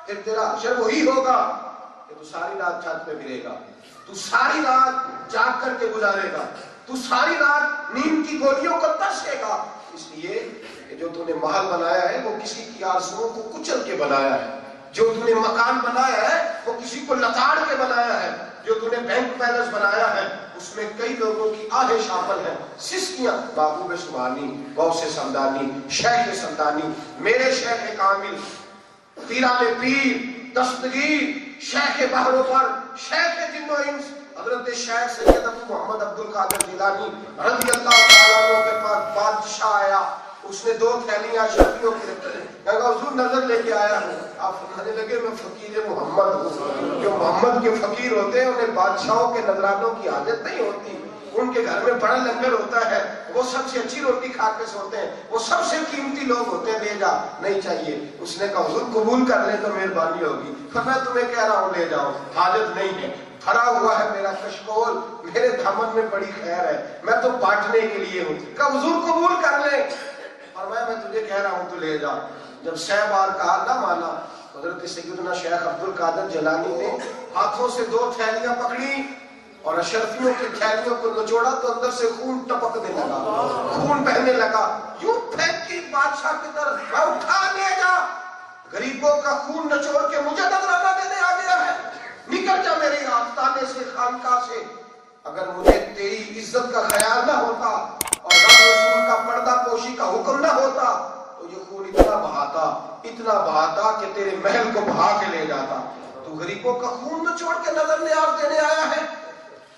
پھر تیرا حشر وہی ہوگا کہ تو ساری رات چھت پہ پھرے گا، تو ساری رات جاگ کر کے گزارے گا، تو ساری رات نیند کی گولیوں کو ترسے گا، اس لیے کہ جو تو نے محل بنایا ہے وہ کسی کی آرزوؤں کو کچل کے بنایا ہے، جو تو نے مکان بنایا ہے وہ کسی کو لتاڑ کے بنایا ہے، جو تو نے بینک بیلنس بنایا ہے اس میں کئی لوگوں کی آہیں شامل ہیں، سسکیاں۔ محبوب سبحانی، غوث سمدانی، شیخ سمدانی، میرے شیخ کامل، پیران پیر، دستگیر، شیخ بحر پر، شیخ جن و انس، حضرت شیخ سید ابو محمد عبد القادر جیلانی رضی اللہ تعالیٰ عنہ کے پاس بادشاہ آیا، اس نے 2 تھیلیاں اشرفیوں کی رکھی، کہا حضور نظر لے کے آیا ہوں، آپ فرمانے لگے میں فقیر محمد ہوں۔ جو محمد کے فقیر ہوتے ہیں انہیں بادشاہوں کے نذرانوں کی حاجت نہیں ہوتی، ان کے گھر میں بڑا لنگر ہوتا ہے، وہ سب سے اچھی روٹی کھا کے سوتے ہیں، وہ سب سے قیمتی لوگ ہوتے ہیں، لے جا، نہیں چاہیے۔ اس نے کہا حضور قبول کر لیں تو مہربانی ہوگی، پر میں تمہیں کہہ رہا ہوں لے جاؤ، حاجت نہیں ہے، بھرا ہوا ہے میرا کشکول، میرے دامن میں بڑی خیر ہے، میں تو بانٹنے کے لیے ہوں۔ کہا حضور قبول کر لیں، فرمایا میں تجھے کہہ رہا ہوں تو لے جا۔ جب 6 بار کہا نہ مانا، حضرت سیدنا شیخ عبد القادر جیلانی نے ہاتھوں سے 2 تھیلیاں پکڑی اور اشرفیوں کی تھیلیوں کو نچوڑا تو اندر سے خون ٹپکنے لگا، خون بہنے لگا، یوں پھینکی بادشاہ کی طرف، میں اٹھا لے جا، غریبوں کا خون نچوڑ کے مجھے نذرانہ دینے آ گیا ہے، نکل جا میرے آستانے سے، خانقاہ سے۔ اگر مجھے تیری عزت کا خیال نہ ہوتا اور رب رسول کا پردہ پوشی کا حکم نہ ہوتا تو یہ خون اتنا بہاتا کہ تیرے محل کو بہا کے لے جاتا۔ تو غریبوں کا خون نچوڑ کے نظر نیاز دینے آیا ہے،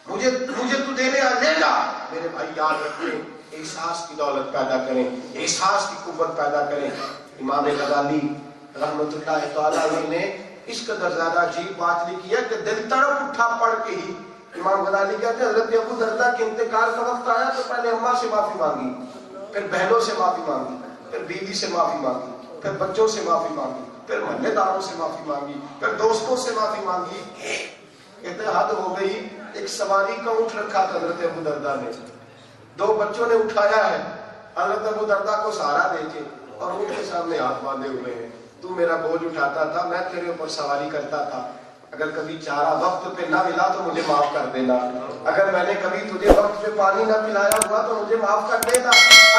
مجھے تو دینے آ، لے جا۔ میرے بھائی یاد رکھیں، احساس کی دولت پیدا کریں، احساس کی قوت پیدا کریں۔ امام غزالی رحمت اللہ تعالیٰ علیہ نے اس قدر زیادہ عجیب بات لکھی ہے کہ دل تڑپ اٹھا پڑھ کے ہی۔ امام غزالی کہتے ہیں حضرت ابو درداء کے انتقال کا وقت آیا تو پہلے اماں سے معافی مانگی، پھر بہنوں سے معافی مانگی، پھر بیوی سے معافی مانگی، پھر بچوں سے معافی مانگی، پھر محلے داروں سے معافی مانگی، پھر دوستوں سے معافی مانگی۔ کہتے ہیں حد ہو گئی، ایک سواری کا اونٹ رکھا تھا حضرت ابو درداء نے، 2 بچوں نے اٹھایا ہے، حضرت ابو درداء کو سہارا دے کے اور اونٹ کے سامنے ہاتھ باندھے ہوئے ہیں، تو میرا بوجھ اٹھاتا تھا، میں تیرے اوپر سواری کرتا تھا، اگر کبھی چارہ وقت پہ نہ ملا تو مجھے معاف کر دینا، اگر میں نے کبھی تجھے وقت پہ پانی نہ پلایا ہوا تو مجھے معاف کر دینا،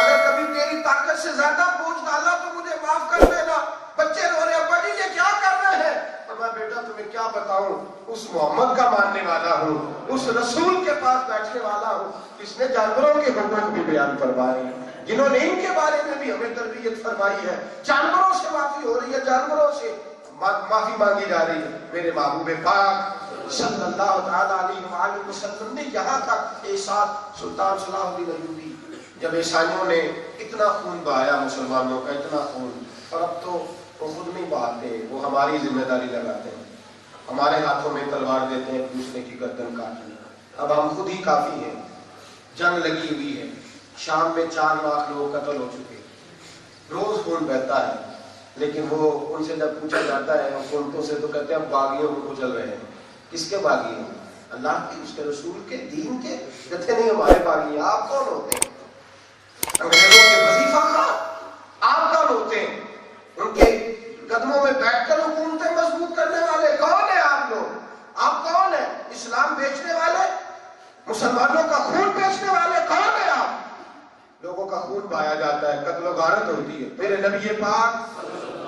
اگر کبھی تیری طاقت سے زیادہ بوجھ ڈالا تو مجھے معاف کر دینا۔ بچے رو رہے ہیں، ابا جی یہ کیا کر رہے ہیں؟ اور میں بیٹا تمہیں کیا بتاؤں، اس محمد کا ماننے والا ہوں، اس رسول کے پاس بیٹھنے والا ہوں جس نے جانوروں کے حقوق بھی بیان فرمائے ہیں، جنہوں نے ان کے بارے میں بھی ہمیں تربیت فرمائی ہے۔ جانوروں سے معافی ہو رہی ہے، جانوروں سے معافی مانگی جا رہی ہے۔ میرے محبوب پاک صلی اللہ تعالیٰ علیہ وآلہ وسلم نے یہاں تک احساس، سلطان صلاح الدین ایوبی جب عیسائیوں نے اتنا خون بہایا مسلمانوں کا، اتنا خون، اور اب تو وہ خود نہیں بہاتے، وہ ہماری ذمہ داری لگاتے ہیں، ہمارے ہاتھوں میں تلوار دیتے ہیں دوسرے کی گردن کاٹنے۔ اب ہم خود ہی کافی ہیں، جنگ لگی ہوئی ہے، شام میں 4 لاکھ لوگ قتل ہو چکے، روز خون بہتا ہے، لیکن وہ ان سے جب پوچھا جاتا ہے حکومتوں سے تو کہتے ہیں ہم باغیوں کو کچل رہے ہیں۔ کس کے باغی ہیں؟ اللہ کے، اس کے رسول کے، دین کے؟ کہتے نہیں ہمارے باغی ہیں۔ آپ کون ہوتے ہیں؟ انگریزوں کے وظیفہ خواہ آپ کون ہوتے ہیں؟ ان کے قدموں میں بیٹھ کر حکومتیں مضبوط کرنے والے کون ہیں آپ لوگ؟ آپ کون ہیں؟ اسلام بیچنے والے، مسلمانوں کا خون بیچنے والے کون ہیں آپ؟ لوگوں کا خون بہایا جاتا ہے، قتل و غارت ہوتی ہے۔ میرے نبی پاک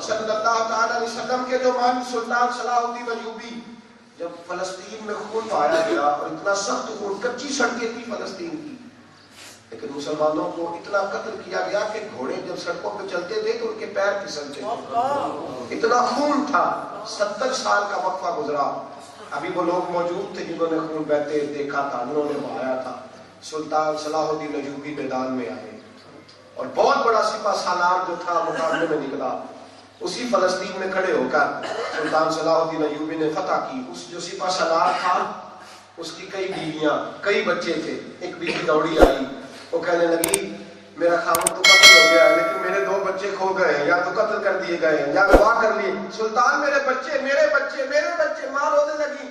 صلی اللہ تعالیٰ علیہ وسلم کے جو مان سلطان صلاح الدین ایوبی، جب فلسطین میں خون بہایا گیا اور اتنا سخت خون، کچی سڑکیں تھی فلسطین کی، لیکن مسلمانوں کو اتنا قتل کیا گیا کہ گھوڑے جب سڑکوں پہ چلتے تھے تو ان کے پیر پھسلتے تھے، اتنا خون تھا۔ 70 سال کا وقفہ گزرا، ابھی وہ لوگ موجود تھے جنہوں نے خون بہتے دیکھا تھا، جنہوں نے بہایا تھا۔ سلطان صلاح الدین ایوبی میدان میں آئے اور بہت بڑا سپہ سالار جو تھا مقابلے میں نکلا، اسی فلسطین میں کھڑے ہو کر سلطان صلاح الدین ایوبی نے فتح کی۔ اس جو سپہ سالار تھا اس کی کئی بیویاں، کئی بچے تھے، ایک بیوی دوڑی آئی، وہ کہنے لگی میرا خاوند تو قتل ہو گیا ہے لیکن میرے 2 بچے کھو گئے ہیں، یا تو قتل کر دیے گئے ہیں یا اغوا کر لیے، سلطان میرے بچے میرے بچے میرے بچے، ماں رونے لگی۔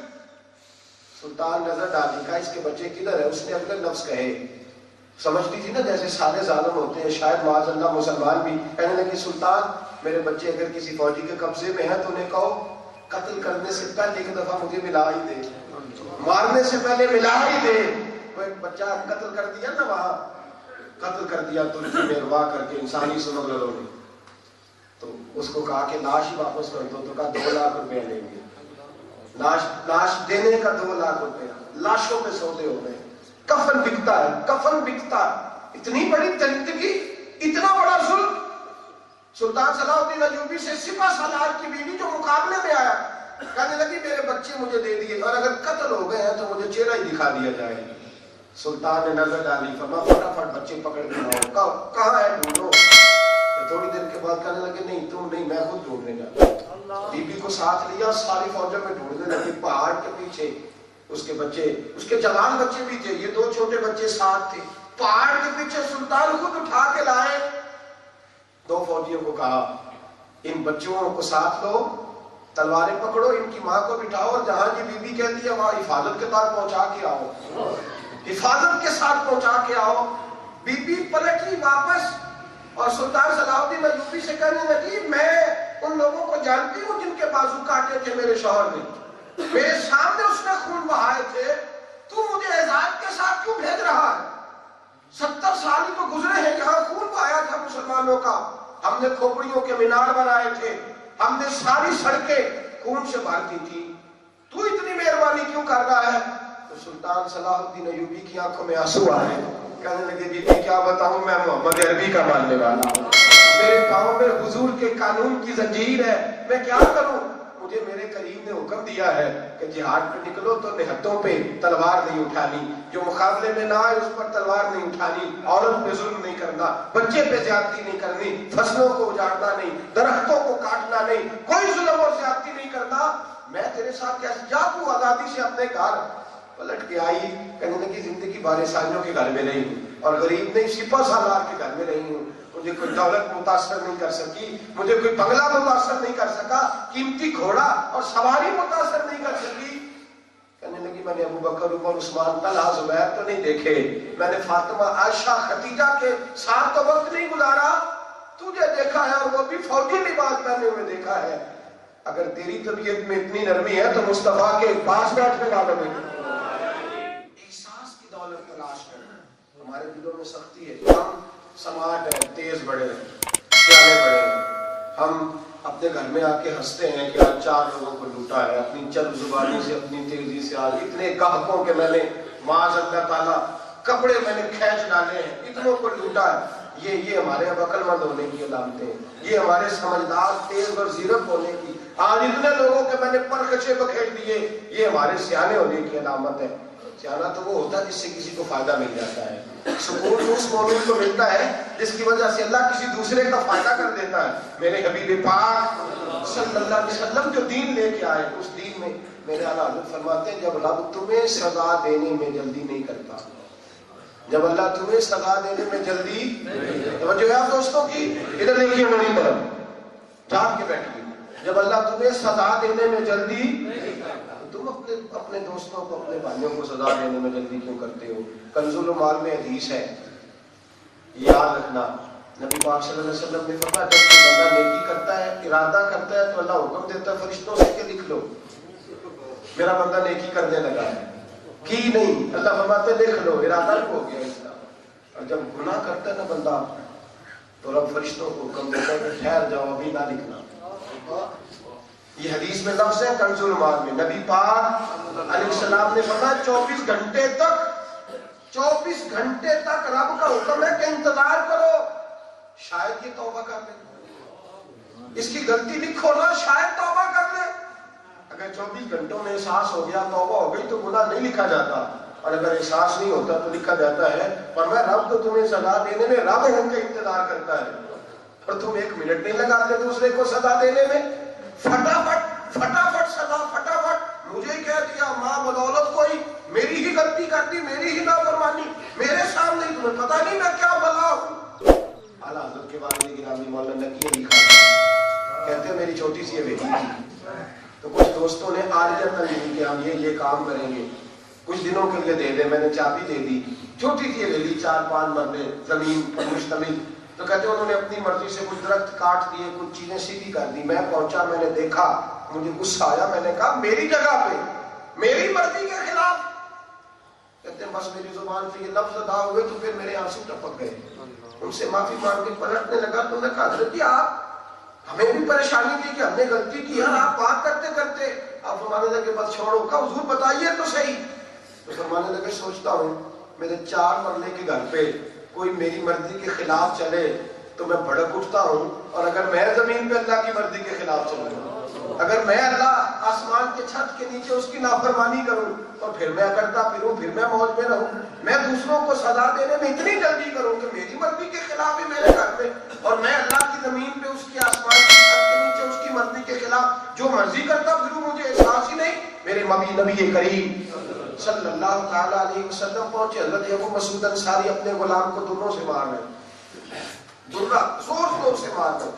سلطان نظر ڈالی، کہا اس کے بچے کدھر ہے؟ اس نے اپنے لفظ کہے، سمجھتی تھی نا جیسے سارے ظالم ہوتے ہیں، شاید معاذ اللہ مسلمان بھی، کہنے لگی سلطان میرے بچے اگر کسی فوجی کے قبضے میں ہیں تو انہیں کہو قتل کرنے سے پہلے ایک دفعہ مجھے ملا ہی دے، مارنے سے پہلے ملا ہی دے۔ وہ ایک بچہ قتل کر دیا نا، وہاں قتل کر دیا ترکی میں اغوا کر کے انسانی سمگلروں نے، تو اس کو کہا کہ لاش ہی واپس کر دو، تو کہا 2 لاکھ روپے لیں گے۔ لاش دینے کا 2 لاکھ روپے، لاشوں پہ سودے ہو گئے۔ کفن بکتا ہے، کفن بکتا ہے۔ اتنی بڑی درندگی، اتنا بڑا ظلم۔ سلطان صلاح الدین ایوبی سے سپہ سالار کی بیوی جو مقابلے میں آیا، کہنے لگی میرے بچے مجھے دے دیے، اور اگر قتل ہو گئے ہیں تو مجھے چہرہ ہی دکھا دیا جائے۔ سلطان نے نظر ڈالی، فرمایا فٹافٹ بچے پکڑ کے لاؤ، کہاں ہے ڈھونڈو۔ تھوڑی دیر کے بعد کہنے لگے نہیں تم نہیں، میں خود ڈھونڈنے جاتا۔ بی بی کو ساتھ لیا، ساری فوجوں میں ڈھونڈنے لگے، پہاڑ کے پیچھے اس کے بچے، اس کے جوان بچے بھی تھے، یہ 2 چھوٹے بچے ساتھ تھے۔ پہاڑ کے پیچھے سلطان خود اٹھا کے لائے۔ 2 فوجیوں کو کہا ان بچوں کو ساتھ لو، تلواریں پکڑو، ان کی ماں کو بٹھاؤ، اور جہاں یہ بی بی کہتی ہے وہاں حفاظت کے ساتھ پہنچا کے آؤ، حفاظت کے ساتھ پہنچا کے آؤ۔ بی بی پلٹی واپس اور سلطان صلاح الدین ایوبی سے کہنے لگی میں ان لوگوں کو جانتی ہوں جن کے بازو کاٹے تھے میرے شوہر نے، میرے سامنے اس نے خون بہائے تھے، تو مجھے اعزاز کے ساتھ کیوں بھیج رہا ہے؟ 70 سال ہی تو گزرے ہیں جہاں خون بہایا تھا مسلمانوں کا، ہم نے کھوپڑیوں کے مینار بنائے تھے، ہم نے ساری سڑکیں خون سے بھر دی تھی، تو اتنی مہربانی کیوں کر رہا ہے؟ تو سلطان صلاح الدین ایوبی کی آنکھوں میں آنسو آئے، کہنے لگے بی بی کیا بتاؤں، میں محمد عربی کا ماننے والا ہوں، میرے پاؤں میں حضور کے قانون کی زنجیر ہے، میں کیا کروں؟ مجھے میرے کریم نے حکم دیا ہے کہ جہاد پہ نکلو تو نہتوں پہ تلوار نہیں اٹھانی، جو مقابلے میں نہ آئے اس پر تلوار نہیں اٹھانی، عورت پہ ظلم نہیں کرنا، بچے پہ زیادتی نہیں کرنی، فصلوں کو اجاڑنا نہیں، درختوں کو کاٹنا نہیں، کوئی ظلم اور زیادتی نہیں کرنا، میں تیرے ساتھ کیسے جا، تو آزادی سے اپنے گھر۔ پلٹ کے آئی، کہنے لگی زندگی بارے سائنوں کے گھر میں رہی ہوں، اور غریب نہیں سپہ سالار کے گھر میں رہی ہوں، مجھے کوئی دولت متاثر نہیں کر سکی، مجھے کوئی بنگلہ متاثر نہیں کر سکا، قیمتی گھوڑا اور سواری متاثر نہیں کر سکی۔ کہنے لگی میں نے ابو بکر، عمر، عثمان، طلحہ، زبیر تو نہیں دیکھے، میں نے فاطمہ، عائشہ، خدیجہ کے ساتھ تو وقت نہیں گزارا، تجھے دیکھا ہے اور وہ بھی فوجی لباس پہنے ہوئے دیکھا ہے، اگر تیری طبیعت میں اتنی نرمی ہے تو مصطفیٰ کے پاس بیٹھنے والوں میں احساس کی دولت تلاش کرنا۔ ہمارے دلوں میں سختی ہے، ہم سماٹ ہے، تیز بڑے ہیں، سیانے بڑے ہیں، ہم اپنے گھر میں آ کے ہنستے ہیں کہ آج 4 لوگوں کو لوٹا ہے، اپنی چل زبانی سے، اپنی تیزی سے، آج اتنے گاہکوں کے میں نے معاذ اللہ تعالیٰ کپڑے میں نے کھینچ ڈالے ہیں، اتنوں کو لوٹا ہے۔ یہ ہمارے اب عقل مند ہونے کی علامتیں ہیں، یہ ہمارے سمجھدار، تیز اور زیرک ہونے کی، آج اتنے لوگوں کے میں نے پرخچے بکھیر دیے، یہ ہمارے سیانے ہونے کی علامت ہے۔ سیانا تو وہ ہوتا ہے جس سے کسی کو فائدہ مل جاتا ہے، سکون اس مومن کو ملتا ہے جس کی وجہ سے اللہ کسی دوسرے کا فائدہ کر دیتا ہے۔ میرے حبیب پاک صلی اللہ علیہ وسلم جو دین لے کے آئے، اس دین میں میرے اعلیٰ حضرت فرماتے ہیں جب رب تمہیں سزا دینے میں جلدی نہیں کرتا، جب اللہ تمہیں سزا دینے میں جلدی، توجہ ہے آپ دوستوں کی، ادھر دیکھیے میری طرف، جاگ کے بیٹھیے، جب اللہ تمہیں سزا دینے میں جلدی، تم اپنے دوستوں کو، اپنے بھائیوں کو سزا دینے میں جلدی کیوں کرتے ہو؟ کنز المال میں حدیث ہے، یاد رکھنا، نبی پاک صلی اللہ علیہ وسلم نے فرمایا جب کوئی بندہ نیکی کرتا ہے، ارادہ کرتا ہے، تو اللہ حکم دیتا ہے فرشتوں سے کہ لکھ لو میرا بندہ نیکی کرنے لگا ہے، کی نہیں، اللہ فرماتے لکھ لو، ارادہ ہو گیا اس کا۔ اور جب گناہ کرتا ہے نا بندہ تو رب فرشتوں کو حکم دیتا ہے کہ ٹھہر جاؤ، ابھی نہ لکھنا۔ یہ حدیث میں لفظ ہے کنز المال میں، نبی پاک علیہ السلام نے فرمایا 24 گھنٹے تک رب کا حکم ہے کہ انتظار کرو، شاید یہ توبہ کر لے، اس کی غلطی لکھو نا، شاید توبہ کر لے۔ اگر 24 گھنٹوں میں احساس ہو گیا، توبہ ہو گئی، تو گناہ نہیں لکھا جاتا، اور اگر احساس نہیں ہوتا تو لکھا جاتا ہے۔ پر میں رب تو تمہیں سزا دینے میں رب ہو کے انتظار کرتا ہے، اور تم 1 منٹ نہیں لگاتے دوسرے کو سزا دینے میں، فٹافٹ سزا، فٹافٹ مجھے کہہ دیا، ماں بدولت کوئی میری ہی غلطی کر دی، میری ہی نافرمانی، میرے سامنے تمہیں پتہ نہیں میں کیا بلا ہوں۔ اعلیٰ حضرت کے والد گرامی مولانا نقی علی خان کہتے ہیں میری چھوٹی سی بیٹی تھی، تو کچھ دوستوں نے عارضہ دی کہ ہم یہ کام کریں گے، کچھ دنوں کے لیے دے دیں، میں نے چابی دے دی، چھوٹی سی حویلی 4-5 مرلے زمین پر مشتمل، تو تو کہتے ہیں انہوں نے اپنی مرضی سے کچھ درخت کاٹ دیے، کچھ چیزیں سیدھی کر دی. میں پہنچا، میں نے دیکھا، مجھے غصہ آیا، میں نے کہا میری جگہ پہ میری مرضی کے خلاف. کہتے ہیں بس میری زبان سے یہ لفظ ادا ہوئے تو پھر میرے آنسو ٹپک گئے. ان سے معافی مانگ کے پلٹنے لگا تو انہوں نے کہا حضرت جی آپ ہمیں بھی پریشانی تھی کہ ہم نے غلطی کی ہے، آپ بات کرتے کرتے آپ فرمانے لگے بس چھوڑو. کہا حضور بتائیے تو صحیح. تو فرمانے لگے سوچتا ہوں میرے 4 مرلے کے گھر پہ کوئی میری مرضی کے خلاف چلے تو میں بھڑک اٹھتا ہوں، اور اگر میں زمین پہ اللہ کی مرضی کے خلاف چلوں، اگر میں اللہ آسمان کے چھت کے نیچے اس کی نافرمانی کروں اور پھر میں کرتا پھروں، پھر میں موج میں رہوں، میں دوسروں کو سزا دینے میں اتنی جلدی کروں کہ میری مرضی کے خلاف ہی میرے گھر پہ، اور میں اللہ کی زمین پہ اس کی آسمان کے چھت کے نیچے اس کی مرضی کے خلاف جو مرضی کرتا پھروں، مجھے احساس ہی نہیں. میرے نبی کریم صلی اللہ تعالیٰ علیہ وسلم پہنچے. حضرت ابو مسعود انصاری اپنے غلام کو دروں سے مار رہے، درہ زور سے مار رہے،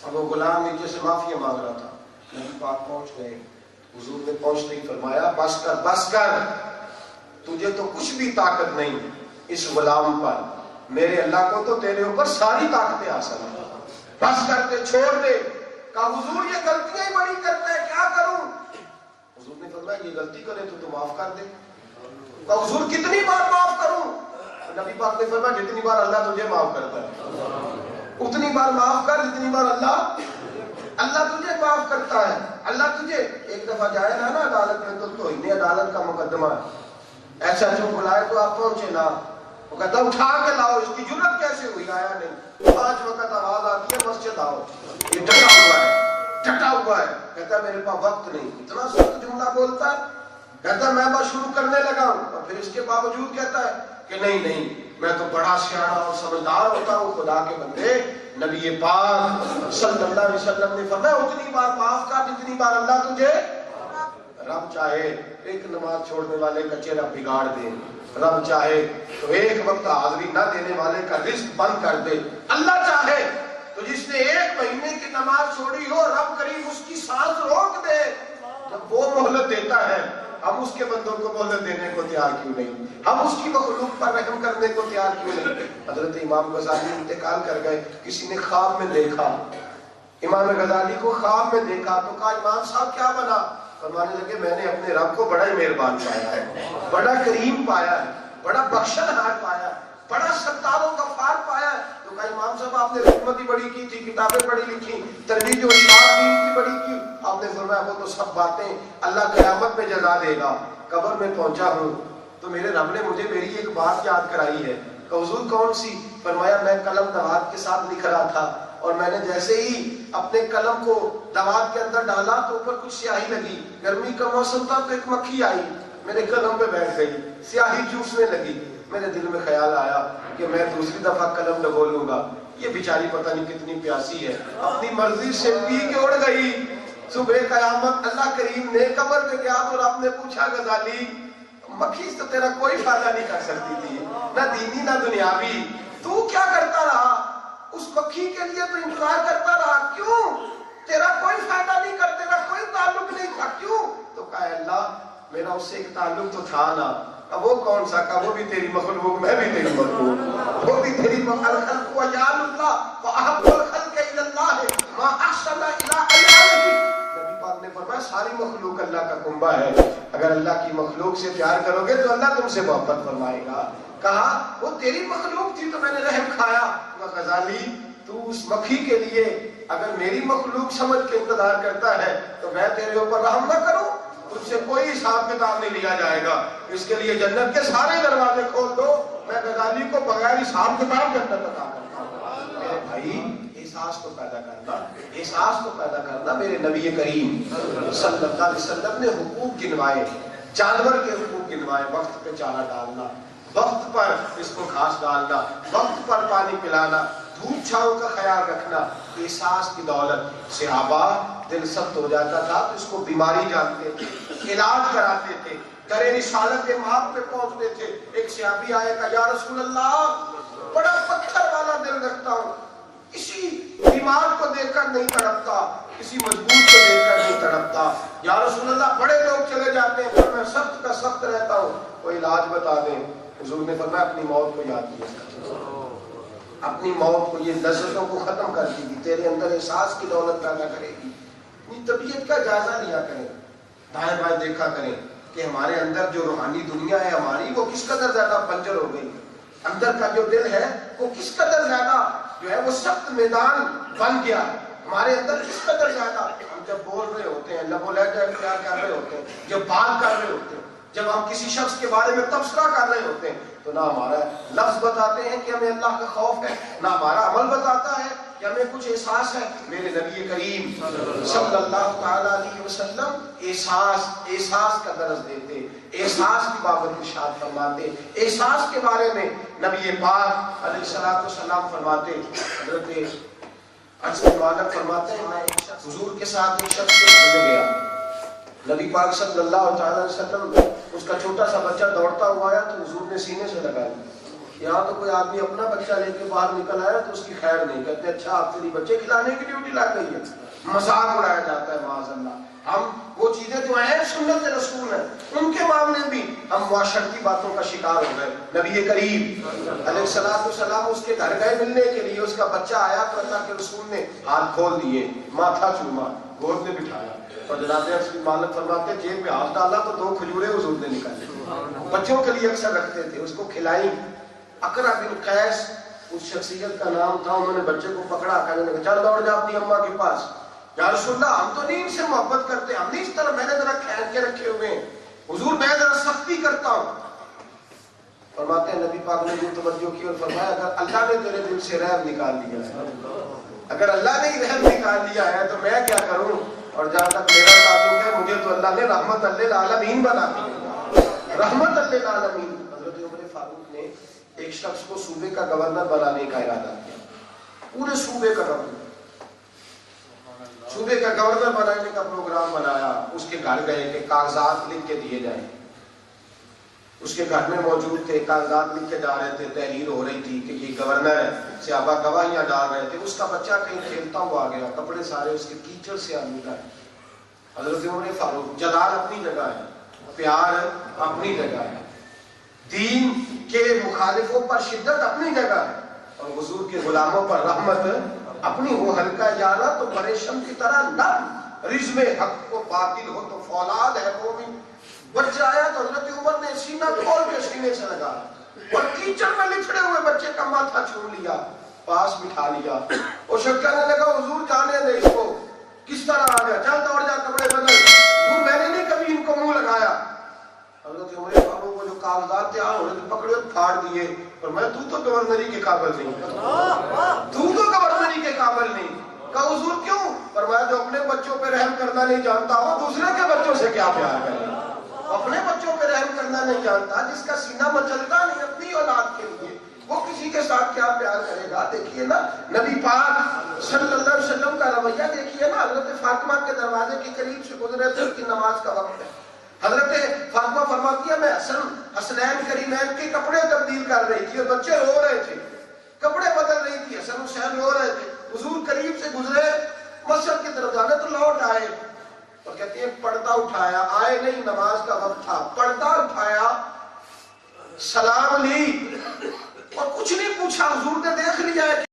اور وہ غلام نیچے سے معافی مانگ رہا تھا. نبی پاک پہنچ گئے. حضور نے پہنچتے ہی فرمایا بس کر بس کر، تجھے تو کچھ بھی طاقت نہیں اس غلام پر، میرے اللہ کو تو تیرے اوپر ساری طاقتیں حاصل ہیں، بس کر دے، چھوڑ دے. کہا حضور یہ غلطیاں ہی بڑی کرتا ہے، کیا کروں؟ حضور نے فرمایا یہ غلطی کرے تو معاف کر دے. کہا حضور کتنی بار معاف کروں؟ نبی پاک نے فرمایا جتنی بار اللہ تجھے معاف کرتا ہے اتنی بار معاف کر جتنی بار اللہ تجھے معاف کرتا ہے. اللہ تجھے ایک دفعہ جائے نا عدالت میں تو توہین عدالت کا مقدمہ ہے، ایسا جو بلائے تو آپ پہنچے نا، وہ کہتا اٹھا کے لاؤ، اس کی جرت کیسے ہوئی؟ آیا نہیں. 5 وقت آواز آتی ہے مسجد آؤ، یہ ڈٹا ہوا ہے. کہتا ہے میرے پاس وقت نہیں. اتنا سخت جملہ بولتا ہے. کہتا ہے میں بس شروع کرنے لگا ہوں، اور پھر اس کے باوجود کہتا ہے کہ نہیں میں تو بڑا سیاڑا اور سمجھدار ہوتا ہوں. خدا کے بندے نبی پاک صلی اللہ علیہ وسلم نے فرمایا اتنی بار معاف کر جتنی بار اللہ تجھے. رب چاہے ایک نماز چھوڑنے والے کا چہرہ بگاڑ دے، رب چاہے تو ایک وقت حاضری نہ دینے والے کا رزق بند کر دے. اللہ چاہے تو جس نے 1 مہینے کی نماز چھوڑی ہو، رب کریم اس کی سانس روک دے. جب وہ مہلت دیتا ہے ہم اس کے بندوں کو مہلت دینے کو تیار کیوں نہیں؟ ہم اس کی مخلوق پر رحم کرنے کو تیار کیوں نہیں؟ حضرت امام غزالی انتقال کر گئے. کسی نے خواب میں دیکھا امام غزالی کو، خواب میں دیکھا تو کہا امام صاحب کیا بنا؟ فرمانے لگے میں نے اپنے رب کو بڑا ہی مہربان پایا ہے، بڑا کریم پایا ہے، بڑا بخشنہار پایا ہے، بڑا ستار و غفار پایا ہے. تو کہا امام صاحب آپ نے خدمت ہی بڑی کی تھی، کتابیں پڑھی لکھی، ترویج و اشاعت دین کی بڑی کی. آپ نے فرمایا وہ تو سب باتیں اللہ قیامت میں جزا دے گا. قبر میں پہنچا ہوں تو میرے رب نے مجھے میری ایک بات یاد کرائی ہے. کہ حضور کون سی؟ فرمایا میں قلم دوات کے ساتھ لکھ رہا تھا، اور میں نے جیسے ہی اپنے قلم کو دوات کے اندر ڈالا تو اوپر کچھ سیاہی لگی. گرمی کا موسم تھا تو ایک مکھی آئی میرے قلم پہ بیٹھ گئی، سیاہی چوسنے لگی. میرے دل میں خیال آیا کہ میں دوسری دفعہ قلم ڈبو لوں گا. یہ بیچاری پتہ نہیں کتنی پیاسی ہے، اپنی مرضی سے پی کے اڑ گئی. صبح قیامت اللہ کریم نے قبر میں گیا تو رب نے پوچھا غزالی مکھی سے تیرا کوئی فائدہ نہیں کر سکتی تھی، نہ دینی نہ دنیاوی، تو کیا کرتا رہا؟ اس مکھی کے لیے تو انتظار کرتا رہا، کیوں؟ تیرا کوئی فائدہ نہیں کر، تیرا کوئی تعلق نہیں تھا، کیوں؟ تو کہا اللہ میرا اس سے ایک تعلق تو تھا نا. اب وہ کون سا؟ کہا وہ بھی تیری مخلوق، میں بھی تیری مخلوق، وہ بھی تیری الخلق وجعل اللہ واحب الخلق الی اللہ ما احسن الی عیالہ. نبی پاک نے فرمایا ساری مخلوق اللہ کا کنبہ ہے، اگر اللہ کی مخلوق سے پیار کرو گے تو اللہ تم سے محبت فرمائے گا. کہا وہ تیری مخلوق تھی تو میں نے رحم کھایا. غزالی تو اس مکھی کے لیے اگر میری مخلوق سمجھ کے انتظار کرتا ہے تو میں تیرے اوپر رحم نہ کروں؟ تجھ سے کوئی حساب کتاب نہیں لیا جائے گا. اس کے لیے جنت کے سارے دروازے کھول دو، میں غزالی کو بغیر حساب کتاب جنت عطا کرتا ہوں. میرے بھائی احساس کو پیدا کرنا، احساس کو پیدا کرنا. میرے نبی کریم صلی اللہ علیہ وسلم نے حقوق گنوائے، جانور کے حقوق گنوائے. وقت پہ چارہ ڈالنا، وقت پر اس کو گھاس ڈالنا، وقت پر پانی پلانا، دھوپ چھاؤں کا خیال رکھنا. احساس کی دولت. صحابہ دل سخت ہو جاتا تھا تو اس کو بیماری جانتے تھے، علاج کراتے تھے، در رسالت ماپ پہ پہنچتے تھے. ایک صحابی آئے کہا یا رسول اللہ بڑا پتھر والا دل رکھتا ہوں، کسی بیمار کو دیکھ کر نہیں تڑپتا، کسی مجبور کو دیکھ کر نہیں تڑپتا. یا رسول اللہ بڑے لوگ چلے جاتے ہیں پر میں سخت کا سخت رہتا ہوں، کوئی علاج بتا دیں. حضور نے فرمایا اپنی موت کو یاد کیا، اپنی موت کو، یہ لذتوں کو ختم کر دے گی، تیرے اندر احساس کی دولت پیدا کرے گی۔ اپنی طبیعت کا جائزہ لیا کریں، دائیں بائیں دیکھا کریں کہ ہمارے اندر جو روحانی دنیا ہے ہماری، وہ کس قدر زیادہ بنجر ہو گئی، اندر کا جو دل ہے وہ کس قدر زیادہ جو ہے وہ سخت میدان بن گیا، ہمارے اندر کس قدر زیادہ ہم جب بول رہے ہوتے ہیں، لب و لہجہ اختیار کر رہے ہوتے ہیں، جب بات کر رہے ہوتے ہیں، جب ہم کسی شخص کے بارے میں تبصرہ کر رہے ہوتے ہیں، تو نہ ہمارا لفظ بتاتے ہیں کہ ہمیں اللہ کا خوف ہے، نہ ہمارا عمل بتاتا ہے کہ ہمیں کچھ احساس ہے۔ میرے نبی کریم صلی اللہ تعالی علیہ وسلم احساس کا درس دیتے، احساس کی بابت ارشاد فرماتے، احساس کے بارے میں نبی پاک علیہ الصلوۃ والسلام فرماتے۔ حضرت انس بن مالک فرماتے ہیں، میں ایک شخص حضور کے ساتھ ایک شخص کے گھر میں گیا، نبی پاک صلی اللہ تعالی علیہ وسلم، اس کا چھوٹا سا بچہ دوڑتا ہوا آیا تو حضور نے سینے سے لگا لیا۔ یہاں تو کوئی آدمی اپنا بچہ لے کے باہر نکل آیا تو اس کی خیر نہیں، کہتے اچھا آپ تیری بچے کھلانے کی ڈیوٹی لگ گئی ہے، مذاق اڑایا جاتا ہے معاذ اللہ۔ ہم وہ چیزیں جو ہیں سنت رسول ہیں، ان کے معاملے بھی ہم معاشرتی باتوں کا شکار ہو گئے۔ نبی کریم علیہ الصلوۃ والسلام اس کے گھر گئے ملنے کے لیے، اس کا بچہ آیا تو اللہ کے رسول نے ہاتھ کھول دیے، ماتھا چوما، گود میں بٹھایا، اور جناب انس بن مالک فرماتے ہیں جیب میں ہاتھ ڈالا تو 2 کھجوریں حضور نے نکالی، بچوں کے لیے اکثر رکھتے تھے، اس کو کھلائی۔ اقرع بن قیس اس شخصیت کا نام تھا، انہوں نے بچے کو پکڑا، کہنے لگا چل دوڑ جا اپنی اماں کے پاس، یا رسول اللہ ہم تو نہیں ان سے محبت کرتے، ہم نہیں اس طرح، میں نے ذرا کھینچ کے رکھے ہوئے ہیں، حضور میں ذرا سختی کرتا ہوں۔ فرماتے ہیں نبی پاک نے یہ توجہ کی اور فرمایا اگر اللہ نے تیرے دل سے رحم نکال لیا ہے، اگر اللہ نے رحم نکال لیا ہے تو میں کیا کروں؟ اور جہاں تک میرا تعلق ہے، مجھے تو اللہ نے رحمت للعالمین بنا دی، رحمت للعالمین۔ حضرت عمر فاروق نے ایک شخص کو صوبے کا گورنر بنانے کا ارادہ کیا، پورے صوبے کا گورنر، صوبے کا گورنر بنانے کا پروگرام بنایا۔ اس کے گھر گئے کہ کاغذات لکھ کے دیے جائیں، اس کے گھر میں موجود تھے، کاغذات لکھ کے جا رہے تھے، تحریر ہو رہی تھی کہ یہ گورنر ہے، صحابہ گواہیاں ڈال رہے تھے۔ اس کا بچہ کہیں کھیلتا ہوا آ گیا، کپڑے سارے اس کے کیچڑ سے آلودہ ہے۔ حضرت عمر فاروق، جلال اپنی جگہ ہے، پیار اپنی جگہ ہے، دین کے مخالفوں پر شدت اپنی جگہ ہے، اور حضور کے غلاموں پر رحمت اپنی۔ وہ ہلکا جانا تو پریشم کی طرح نرم، رزم حق کو باطل ہو تو فولاد ہے وہ بھی۔ بچہ آیا تو حضرت عمر نے سینہ کھول کے سینے سے لگا اور کیچڑ میں لچڑے ہوئے بچے کا ماتھا چوم لیا، پاس بٹھا لیا۔ وہ شخص کہنے لگا حضور جانے دے اس کو، کس طرح آ گیا، چل دوڑ جا کپڑے بدل، حضور میں نے نہیں کبھی ان کو منہ لگایا۔ حضرت عمر فاروق کو جو کاغذات تھے حضرت پکڑے پھاڑ دیے، اور میں تو گورنری کے قابل نہیں، تو گورنری کے قابل نہیں۔ کہا حضور کیوں؟ فرمایا جو اپنے بچوں پہ رحم کرنا نہیں جانتا وہ دوسرے کے بچوں سے کیا پیار کرے، اپنے بچوں پہ رحم کرنا نہیں جانتا، جس کا سینہ مچلتا نہیں اپنی اولاد کے لیے، وہ کسی کے ساتھ کیا پیار کرے گا۔ دیکھیے نا نبی پاک صلی اللہ علیہ وسلم کا رویہ، دیکھیے نا حضرت فاطمہ کے دروازے کے قریب سے گزرے تھے، ان کی نماز کا وقت ہے، حضرت فاطمہ فرماتی ہے میں حسنین کریمین کے کپڑے تبدیل کر رہی تھی اور بچے رو رہے تھے، کپڑے بدل رہی تھی، حسن حسین رو رہے تھے، حضور قریب سے گزرے، مسجد کی طرف جانے تو لوٹ آئے اور کہتی ہے پردہ اٹھایا، آئے نہیں، نماز کا وقت تھا، پردہ اٹھایا، سلام لی اور کچھ نہیں پوچھا، حضور نے دیکھ لیا ہے